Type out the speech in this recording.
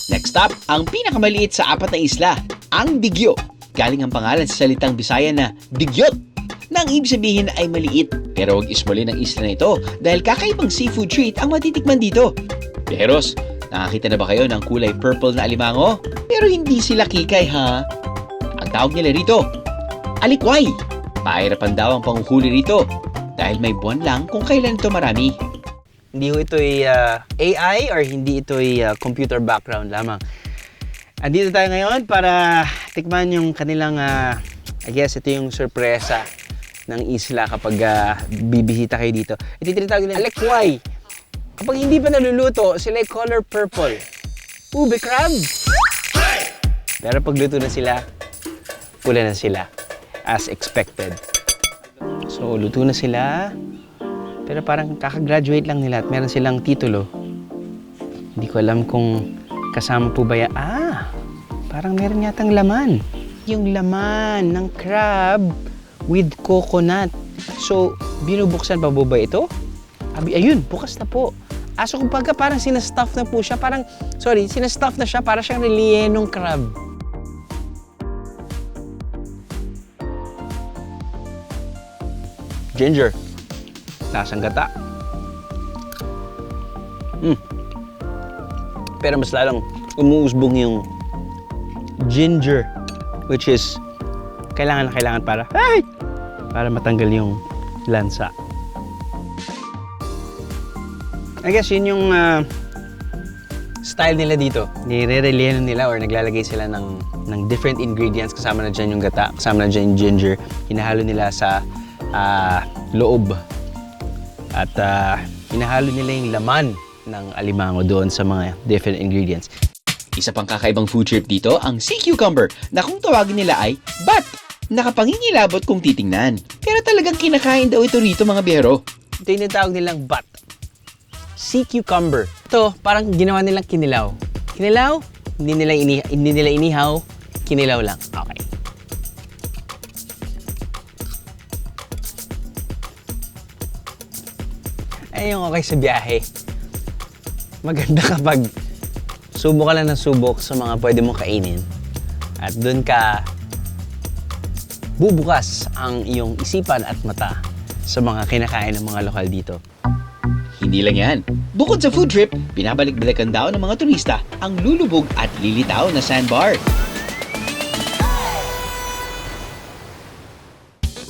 Next stop, ang pinakamaliit sa apat na isla, ang Bigyo. Galing ang pangalan sa salitang Bisaya na Bigyot, na ang ibig sabihin ay maliit. Pero huwag ismulin ang isla na ito dahil kakaibang seafood treat ang matitikman dito. Beros, nakakita na ba kayo ng kulay purple na alimango? Pero hindi sila kikay ha. Ang tawag nila rito, alikway. Pahirapan daw ang panguhuli rito dahil may buwan lang kung kailan ito marami. Hindi ho ito ay AI or hindi ito ay computer background lamang. Andito tayo ngayon para tikman yung kanilang, I guess ito yung sorpresa ng isla kapag bibisita kayo dito. Ito tinatawag nila alikway. Kapag hindi pa naluluto, sila ay color purple. Ube crab! Pero pag luto na sila, pula na sila. As expected. So, luto na sila. Pero parang kakagraduate lang nila at meron silang titulo. Hindi ko alam kung kasama po ba yan. Parang meron yatang laman. Yung laman ng crab with coconut. So, binubuksan pa po ba ito? Ayun, bukas na po. So kumbaga parang sinastuff na po siya. Sinastuff na siya para siyang rellenong crab. Ginger. Lasang gata. Pero mas lalong umuusbong yung ginger, which is kailangan para matanggal yung lansa. I guess yun yung style nila dito. Nire-relleno nila or naglalagay sila ng different ingredients. Kasama na dyan yung gata, kasama na dyan yung ginger. Hinahalo nila sa loob. At hinahalo nila yung laman ng alimango doon sa mga different ingredients. Isa pang kakaibang food trip dito, ang sea cucumber, na kung tawagin nila ay bat. Nakapangingilabot kung titingnan. Pero talagang kinakain daw ito rito mga biyero. Ito yung tawag nilang bat. Sea cucumber. Ito, parang ginawa nilang kinilaw. Kinilaw? Hindi nila inihaw. Kinilaw lang. Okay. Ay, yung okay sa biyahe. Maganda kapag subok ka lang ng subok sa mga pwede mong kainin. At doon ka bubukas ang iyong isipan at mata sa mga kinakain ng mga lokal dito. Hindi lang yan. Bukod sa food trip, binabalik-balikan daw ng mga turista ang lulubog at lilitaw na sandbar.